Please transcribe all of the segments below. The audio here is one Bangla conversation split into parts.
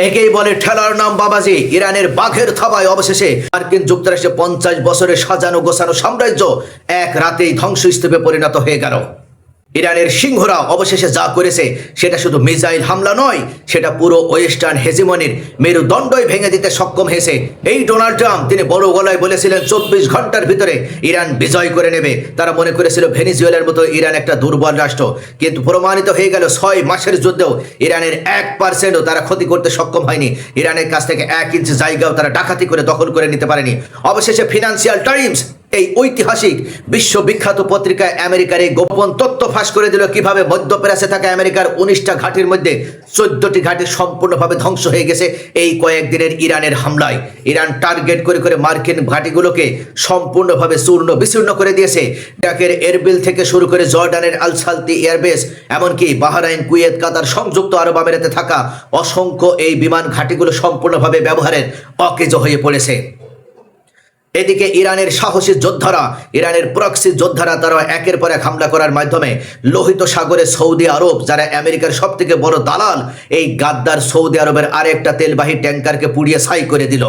একেই বলে ঠেলার নাম বাবাজি। ইরানের বাঘের থাবায় অবশেষে মার্কিন যুক্তরাষ্ট্রে 50 বছরের সাজানো গোছানো সাম্রাজ্য এক রাতেই ধ্বংসস্তূপে পরিণত হয়ে গেল। ইরানের সিংহরা অবশেষে যা করেছে সেটা শুধু মিসাইল হামলা নয়, সেটা পুরো ওয়েস্টার্ন হেজিমনির মেরুদণ্ডই ভেঙে দিতে সক্ষম হয়েছে। এই ডোনাল্ড ট্রাম্প তিনি বড় গলায় বলেছিলেন 24 ঘন্টার ভিতরে ইরান বিজয় করে নেবে। তারা মনে করেছিল ভেনিজুয়েলার মতো ইরান একটা দুর্বল রাষ্ট্র, কিন্তু প্রমাণিত হয়ে গেল 6 মাসের যুদ্ধেও ইরানের 1%ও তারা ক্ষতি করতে সক্ষম হয়নি। ইরানের কাছ থেকে 1 ইঞ্চি জায়গাও তারা ডাকাতি করে দখল করে নিতে পারেনি। অবশেষে ফিনান্সিয়াল টাইমস এই ঐতিহাসিক বিশ্ববিখ্যাত পত্রিকায় আমেরিকার এই গোপন তথ্য ফাঁস করে দিল কিভাবে মধ্যপ্রাচ্যে থাকা আমেরিকার 19টা ঘাঁটির মধ্যে 14টি ঘাঁটি সম্পূর্ণভাবে ধ্বংস হয়ে গেছে এই কয়েকদিনের ইরানের হামলায়। ইরান টার্গেট করে করে মার্কিন ঘাঁটিগুলোকে সম্পূর্ণভাবে চূর্ণ বিচূর্ণ করে দিয়েছে। ইরাকের এরবিল থেকে শুরু করে জর্ডানের আল সালতি এয়ারবেস, এমনকি বাহরাইন, কুয়েত, কাতার, সংযুক্ত আরব আমিরাতে থাকা অসংখ্য এই বিমান ঘাঁটিগুলো সম্পূর্ণভাবে ব্যবহারের অকেজ হয়ে পড়েছে। এদিকে ইরানের সাহসী যোদ্ধারা, ইরানের প্রক্সি যোদ্ধারা, তারা একের পর এক হামলা করার মাধ্যমে লোহিত সাগরে সৌদি আরব, যারা আমেরিকার সব থেকে বড় দালাল, এই গাদ্দার সৌদি আরবের আরেকটা তেলবাহী ট্যাঙ্কারকে পুড়িয়ে ছাই করে দিল।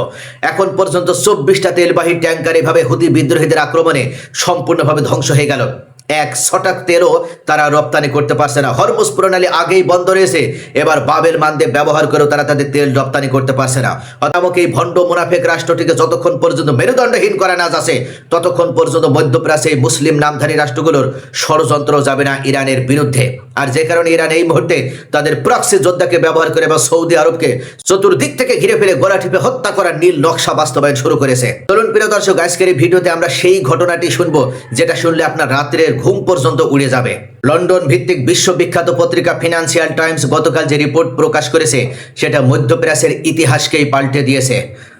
এখন পর্যন্ত 24টা তেলবাহী ট্যাঙ্কার এভাবে হুতি বিদ্রোহীদের আক্রমণে সম্পূর্ণভাবে ধ্বংস হয়ে গেল। 1 ছটাক তেলও তারা রপ্তানি করতে পারছে না। হরমুজ প্রণালী আগেই বন্ধ রয়েছে, এবার বাবেল মানদেব ব্যবহার করেও তারা তাদের তেল রপ্তানি করতে পারছে না। অতএব এই ভণ্ড মুনাফেক রাষ্ট্রটিকে যতক্ষণ পর্যন্ত মেরুদণ্ডহীন করা না যাচ্ছে, ততক্ষণ পর্যন্ত মধ্যপ্রাচ্যে মুসলিম নামধারী রাষ্ট্রগুলোর ষড়যন্ত্র যাবে না ইরানের বিরুদ্ধে। আর যে কারণে ইরান এই মুহূর্তে তাদের প্রক্সি যোদ্ধাকে ব্যবহার করে বা সৌদি আরবকে চতুর্দিক থেকে ঘিরে ফেলে গলা টিপে হত্যা করার নীল নকশা বাস্তবায়ন শুরু করেছে। চলুন প্রিয় দর্শক, আজকের এই ভিডিওতে আমরা সেই ঘটনাটি শুনবো যেটা শুনলে আপনার রাত্রের ঘুম পর্যন্ত উড়ে যাবে। লন্ডন ভিত্তিক বিশ্ববিখ্যাত পত্রিকা ফিনান্সিয়াল টাইমস গতকাল যে রিপোর্ট প্রকাশ করেছে সেটা মধ্যপ্রাচ্যের ইতিহাসকেই পাল্টে দিয়েছে।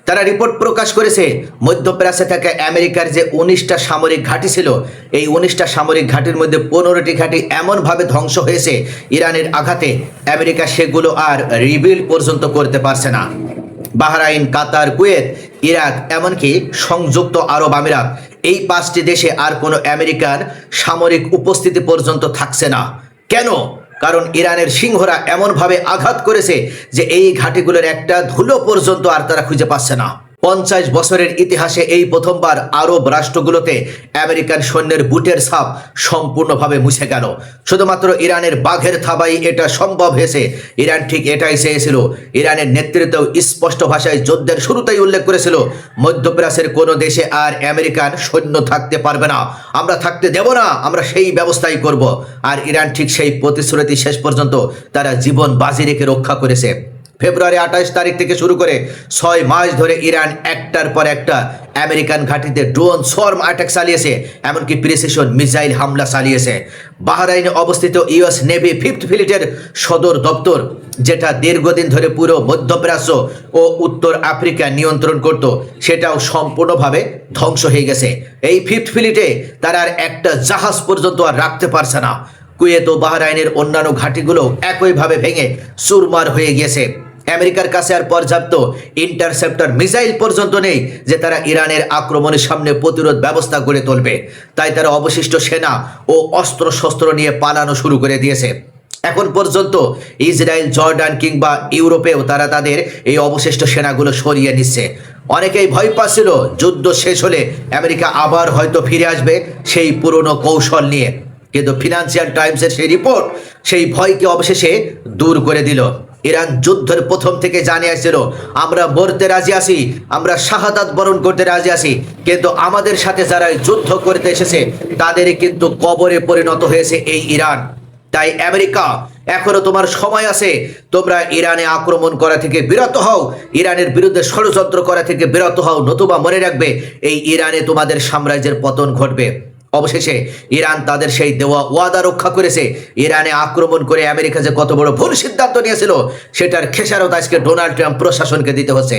তারা রিপোর্ট প্রকাশ করেছে মধ্যপ্রাচ্যে থাকা আমেরিকার যে 19টা সামরিক ঘাঁটি ছিল, এই 19টা সামরিক ঘাঁটির মধ্যে 15টি ঘাঁটি এমনভাবে ধ্বংস হয়েছে ইরানের আঘাতে, আমেরিকা সেগুলো আর রিবিল্ড পর্যন্ত করতে পারছে না। বাহরাইন, কাতার, কুয়েত, ইরাক, এমনকি সংযুক্ত আরব আমিরাত, এই 5টি দেশে আর কোনো আমেরিকার সামরিক উপস্থিতি পর্যন্ত থাকছে না। কেন? কারণ ইরানের সিংহরা এমনভাবে আঘাত করেছে যে এই ঘাঁটিগুলোর একটা ধুলো পর্যন্ত আর তারা খুঁজে পাচ্ছে না। 50 বছরের ইতিহাসে এই প্রথমবার আরব রাষ্ট্রগুলোতে আমেরিকান সৈন্যের বুটের ছাপ সম্পূর্ণভাবে মুছে গেল। শুধুমাত্র ইরানের বাঘের থাবাই এটা সম্ভব হয়েছে। ইরান ঠিক এটাই চেয়েছিল। ইরানের নেতৃত্ব স্পষ্ট ভাষায় যুদ্ধের শুরুতেই উল্লেখ করেছিল, মধ্যপ্রাচ্যের কোনো দেশে আর আমেরিকান সৈন্য থাকতে পারবে না, আমরা থাকতে দেব না, আমরা সেই ব্যবস্থাই করব। আর ইরান ঠিক সেই প্রতিশ্রুতি শেষ পর্যন্ত তারা জীবন বাজি রেখে রক্ষা করেছে। ফেব্রুয়ারি 28 তারিখ থেকে শুরু করে 6 মাস ধরে ইরান একটার পর একটা আমেরিকান ঘাঁটিতে ড্রোন সোয়ার্ম অ্যাটাক চালিয়েছে, এমনকি প্রিসিশন মিসাইল হামলা চালিয়েছে। বাহরাইনে অবস্থিত ইউএস নেভি 5th ফ্লিটের সদর দপ্তর, যেটা দীর্ঘদিন ধরে পুরো মধ্যপ্রাচ্য ও উত্তর আফ্রিকা নিয়ন্ত্রণ করত, সেটাও সম্পূর্ণভাবে ধ্বংস হয়ে গেছে। এই 5th ফ্লিটে তারা আর একটা জাহাজ পর্যন্ত আর রাখতে পারছে না। কুয়েত ও বাহরাইনের অন্যান্য ঘাঁটিগুলো একইভাবে ভেঙে চুরমার হয়ে গিয়েছে। আমেরিকার কাছে আর পর্যাপ্ত ইন্টারসেপ্টর মিসাইল পর্যন্ত নেই যে তারা ইরানের আক্রমণের সামনে প্রতিরোধ ব্যবস্থা গড়ে তুলবে। তাই তারা অবশিষ্ট সেনা ও অস্ত্রশস্ত্র নিয়ে পালানো শুরু করে দিয়েছে। এখন পর্যন্ত ইসরায়েল, জর্ডান কিংবা ইউরোপেও তারা তাদের এই অবশিষ্ট সেনাগুলো সরিয়ে নিচ্ছে। অনেকেই ভয় পাচ্ছিল যুদ্ধ শেষ হলে আমেরিকা আবার হয়তো ফিরে আসবে সেই পুরনো কৌশল নিয়ে, কিন্তু ফিনান্সিয়াল টাইমসের সেই রিপোর্ট সেই ভয়কে অবশেষে দূর করে দিল। ইরান যুদ্ধের প্রথম থেকে জানে আসছিল, আমরা মরতে রাজি আছি, আমরা শাহাদাত বরণ করতে রাজি আছি, কিন্তু আমাদের সাথে যারা যুদ্ধ করতে এসেছে তাদেরই কিন্তু কবরে পরিণত হয়েছে এই ইরান। তাই আমেরিকা, এখনো তোমার সময় আছে, তোমরা ইরানে আক্রমণ করা থেকে বিরত হও, ইরানের বিরুদ্ধে ষড়যন্ত্র করা থেকে বিরত হও, নতুবা মনে রাখবে এই ইরানে তোমাদের সাম্রাজ্যের পতন ঘটবে। অবশেষে ইরান তাদের সেই দেওয়া ওয়াদা রক্ষা করেছে। ইরানে আক্রমণ করে আমেরিকা যে কত বড় ভুল সিদ্ধান্ত নিয়েছিল সেটার খেসারত আজকে ডোনাল্ড ট্রাম্প প্রশাসনকে দিতে হচ্ছে।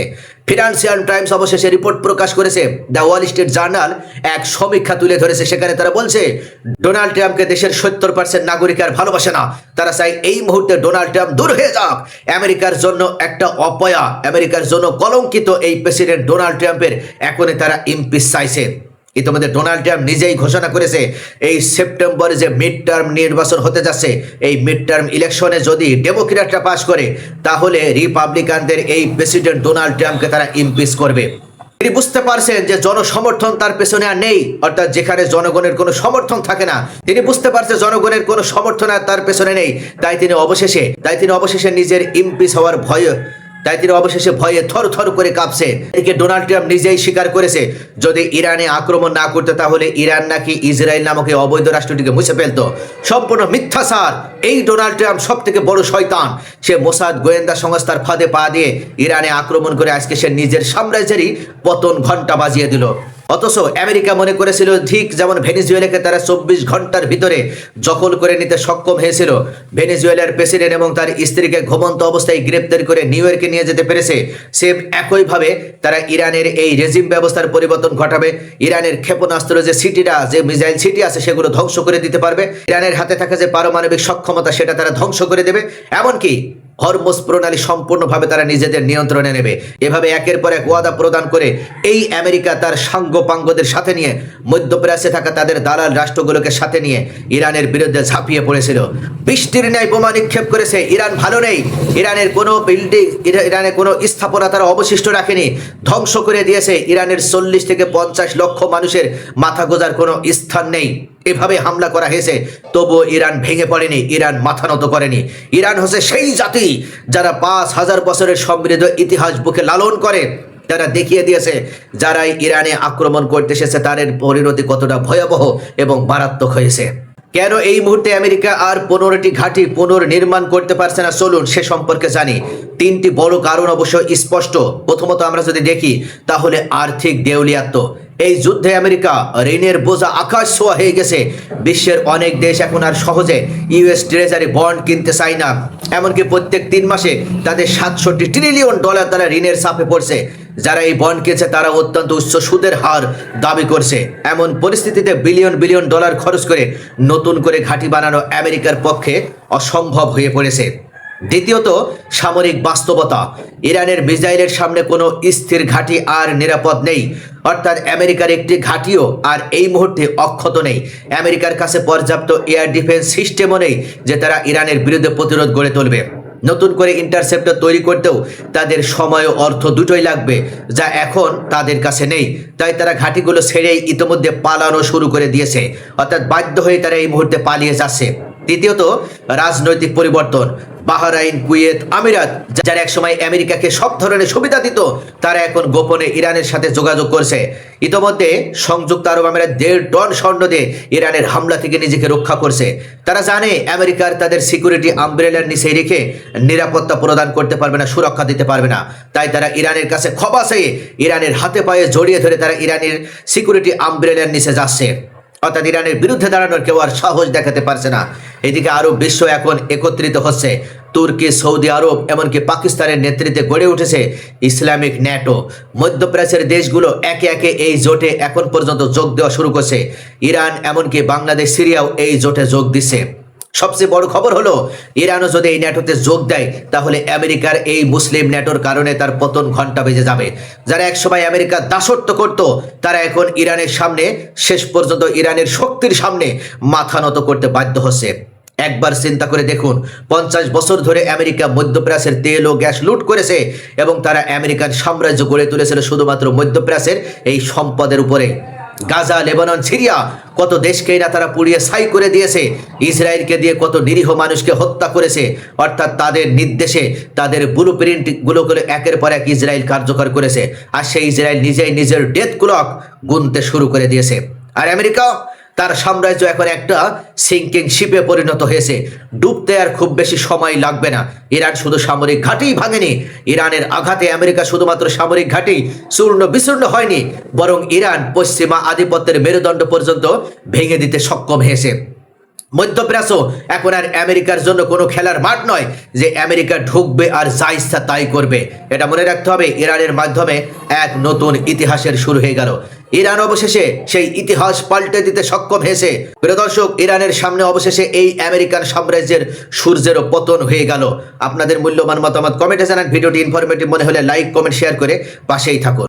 ফিনান্সিয়াল টাইমস অবশেষে রিপোর্ট প্রকাশ করেছে। দ্য ওয়াল স্ট্রিট জার্নাল এক সমীক্ষা তুলে ধরেছে, সেখানে তারা বলছে ডোনাল্ড ট্রাম্পকে দেশের 70% নাগরিক আর ভালোবাসে না। তারা চাই এই মুহূর্তে ডোনাল্ড ট্রাম্প দূর হয়ে যাক। আমেরিকার জন্য একটা অপয়া, আমেরিকার জন্য কলঙ্কিত এই প্রেসিডেন্ট ডোনাল্ড ট্রাম্পের এখনই তারা ইমপিচ চাইছে। ইতিমধ্যে ডোনাল্ড ট্রাম্প নিজেই ঘোষণা করেছে এই সেপ্টেম্বরে যে মিড টার্ম নির্বাচন হতে যাচ্ছে, এই মিড টার্ম ইলেকশনে যদি ডেমোক্র্যাটরা পাশ করে তাহলে রিপাবলিকানদের এই প্রেসিডেন্ট ডোনাল্ড ট্রাম্পকে তারা ইমপিচ করবে। তিনি বুঝতে পারছেন যে জনসমর্থন তার পেছনে আর নেই, অর্থাৎ যেখানে জনগণের কোনো সমর্থন থাকে না, তিনি বুঝতে পারছেন জনগণের কোনো সমর্থন আর তার পেছনে নেই। তাই তিনি অবশেষে নিজের ইমপিচ হওয়ার ভয়ে থর করে কাঁপছে। এদিকে ডোনাল্ড ট্রাম্প নিজেই স্বীকার করেছে যদি ইরানে আক্রমণ না করতে তাহলে ইরান নাকি ইসরায়েল নামক এই অবৈধ রাষ্ট্রটিকে মুছে ফেলতো। সম্পূর্ণ মিথ্যাচার। এই ডোনাল্ড ট্রাম্প সব থেকে বড় শয়তান। সে মোসাদ গোয়েন্দা সংস্থার ফাঁদে পা দিয়ে ইরানে আক্রমণ করে আজকে সে নিজের সাম্রাজ্যেরই পতন ঘন্টা বাজিয়ে দিল। অথচ আমেরিকা মনে করেছিল ঠিক যেমন ভেনেজুয়েলাকে তারা 24 ঘন্টার ভিতরে দখল করে নিতে সক্ষম হয়েছিল, ভেনেজুয়েলার প্রেসিডেন্ট এবং তার স্ত্রীকে ঘুমন্ত অবস্থায় গ্রেপ্তার করে নিউ ইয়র্কে নিয়ে যেতে পেরেছে, সেম একইভাবে তারা ইরানের এই রেজিম ব্যবস্থার পরিবর্তন ঘটাবে। ইরানের ক্ষেপণাস্ত্র যে মিসাইল সিটি আছে সেগুলো ধ্বংস করে দিতে পারবে। ইরানের হাতে থাকা যে পারমাণবিক সক্ষমতা সেটা তারা ধ্বংস করে দেবে। এমনকি হরমুজ প্রণালী সম্পূর্ণভাবে তারা নিজেদের নিয়ন্ত্রণে নেবে। এভাবে একের পর এক ওয়াদা প্রদান করে এই আমেরিকা তার সাঙ্গপাঙ্গদের সাথে নিয়ে মধ্যপ্রাচ্যে থাকা তাদের দালাল রাষ্ট্রগুলোকে সাথে নিয়ে ইরানের বিরুদ্ধে ঝাঁপিয়ে পড়েছিল। বৃষ্টির ন্যায় বোমা নিক্ষেপ করেছে। ইরান ভালো নেই। ইরানের কোনো বিল্ডিং, ইরানের কোনো স্থাপনা তারা অবশিষ্ট রাখেনি, ধ্বংস করে দিয়েছে। ইরানের 40 থেকে 50 লক্ষ মানুষের মাথা গোজার কোনো স্থান নেই। এভাবে হামলা করা হয়েছে, তবুও ইরান ভেঙে পড়েনি, ইরান মাথা নত করেনি। ইরান হচ্ছে সেই জাতি যারা 5000 বছরের সমৃদ্ধ ইতিহাস বুকে লালন করে। তারা দেখিয়ে দিয়েছে যারাই ইরানে আক্রমণ করতে এসেছে তাদের পরিণতি কতটা ভয়াবহ এবং মারাত্মক হয়েছে। কেন এই মুহূর্তে আমেরিকা আর 15টি ঘাঁটি পুনর্নির্মাণ করতে পারছে না, চলুন সে সম্পর্কে জানি। 3টি বড় কারণ অবশ্য স্পষ্ট। প্রথমত আমরা যদি দেখি তাহলে আর্থিক দেউলিয়াত্ব। এই যুদ্ধে আমেরিকা ঋণের বোঝা আকাশ ছোঁয়া হয়ে গেছে। বিশ্বের অনেক দেশ এখন আর সহজে ইউএস ট্রেজারি বন্ড কিনতে চায় না। এমনকি প্রত্যেক 3 মাসে তাদের 67 ট্রিলিয়ন ডলার তারা ঋণের চাপে পড়ছে। যারা এই বন্ড কিনছে তারা অত্যন্ত উচ্চ সুদের হার দাবি করছে। এমন পরিস্থিতিতে বিলিয়ন ডলার খরচ করে নতুন করে ঘাঁটি বানানো আমেরিকার পক্ষে অসম্ভব হয়ে পড়েছে। দ্বিতীয়ত সামরিক বাস্তবতা। ইরানের মিসাইলের সামনে কোনো স্থির ঘাঁটি আর নিরাপদ নেই, অর্থাৎ আমেরিকার একটি ঘাঁটিও আর এই মুহূর্তে অক্ষত নেই। আমেরিকার কাছে পর্যাপ্ত এয়ার ডিফেন্স সিস্টেমও নেই যে তারা ইরানের বিরুদ্ধে প্রতিরোধ গড়ে তুলবে। নতুন করে ইন্টারসেপ্টর তৈরি করতেও তাদের সময় ও অর্থ দুটোই লাগবে, যা এখন তাদের কাছে নেই। তাই তারা ঘাঁটিগুলো ছেড়েই ইতিমধ্যে পালানো শুরু করে দিয়েছে, অর্থাৎ বাধ্য হয়ে তারা এই মুহূর্তে পালিয়ে যাচ্ছে। তৃতীয়ত রাজনৈতিক পরিবর্তন। বাহরাইন, কুয়েত, আমিরাত যারা একসময় আমেরিকাকে সব ধরনের সুবিধা দিত, তারা এখন গোপনে ইরানের সাথে যোগাযোগ করছে। ইতিমধ্যে সংযুক্ত আরব আমিরাত 1.5 টন স্বর্ণ দিয়ে ইরানের হামলা থেকে নিজেকে রক্ষা করছে। তারা জানে আমেরিকার তাদের সিকিউরিটি আমব্রেলার নিচে রেখে নিরাপত্তা প্রদান করতে পারবে না, সুরক্ষা দিতে পারবে না। তাই তারা ইরানের কাছে ক্ষমা চেয়ে ইরানের হাতে পায়ে জড়িয়ে ধরে তারা ইরানের সিকিউরিটি আমব্রেলার নিচে যাচ্ছে, অর্থাৎ ইরানের বিরুদ্ধে দাঁড়ানোর কেউ আর সাহস দেখাতে পারছে না। এদিকে আরব বিশ্ব এখন একত্রিত হচ্ছে। তুর্কি, সৌদি আরব এমনকি পাকিস্তানের নেতৃত্বে গড়ে উঠেছে ইসলামিক ন্যাটো। মধ্যপ্রাচ্যের দেশগুলো একে একে এই জোটে এখন পর্যন্ত যোগ দেওয়া শুরু করছে। ইরান এমনকি বাংলাদেশ, সিরিয়াও এই জোটে যোগ দিচ্ছে। সবচেয়ে বড় খবর হলো ইরানও যদি এই ন্যাটোতে যোগ দেয় তাহলে আমেরিকার এই মুসলিম ন্যাটোর কারণে তার পতন ঘন্টা বেজে যাবে। যারা একসময় আমেরিকার দাসত্ব করত তারা এখন ইরানের সামনে, শেষ পর্যন্ত ইরানের শক্তির সামনে মাথা নত করতে বাধ্য হচ্ছে। একবার চিন্তা করে দেখুন, 50 বছর ধরে আমেরিকা মধ্যপ্রাচ্যের তেল ও গ্যাস লুট করেছে এবং তারা আমেরিকান সাম্রাজ্য গড়ে তুলেছিল শুধুমাত্র মধ্যপ্রাচ্যের এই সম্পদের উপরে। গাজা, লেবানন, সিরিয়া কত দেশকেই না তারা পুড়িয়ে ছাই করে দিয়েছে। ইসরায়েলকে দিয়ে কত নিরীহ মানুষকে হত্যা করেছে, অর্থাৎ তাদের নির্দেশে তাদের ব্লুপ্রিন্টগুলো একের পর এক ইসরায়েল কার্যকর করেছে। আর সেই ইসরায়েল নিজেই নিজের ডেথ ক্লক গুনতে শুরু করে দিয়েছে। আর আমেরিকা, তার সাম্রাজ্য এখন একটা সিঙ্কিং শিপে পরিণত হয়েছে। ডুবতে আর খুব বেশি সময় লাগবে না। ইরান শুধু সামরিক ঘাঁটিই ভাঙেনি, ইরানের আঘাতে আমেরিকা শুধুমাত্র সামরিক ঘাঁটি চূর্ণ বিচূর্ণ হয়নি, বরং ইরান পশ্চিমা আধিপত্যের মেরুদণ্ড পর্যন্ত ভেঙে দিতে সক্ষম হয়েছে। মধ্যপ্রাচ্য এখন আর আমেরিকার জন্য কোনো খেলার মাঠ নয় যে আমেরিকা ঢুকবে আর যা ইচ্ছা তাই করবে। এটা মনে রাখতে হবে, ইরানের মাধ্যমে এক নতুন ইতিহাসের শুরু হয়ে গেল। ইরান অবশেষে সেই ইতিহাস পাল্টে দিতে সক্ষম হয়েছে। প্রিয় দর্শক, ইরানের সামনে অবশেষে এই আমেরিকান সাম্রাজ্যের সূর্যেরও পতন হয়ে গেল। আপনাদের মূল্যবান মতামত কমেন্টে জানান। ভিডিওটি ইনফরমেটিভ মনে হলে লাইক, কমেন্ট, শেয়ার করে পাশেই থাকুন।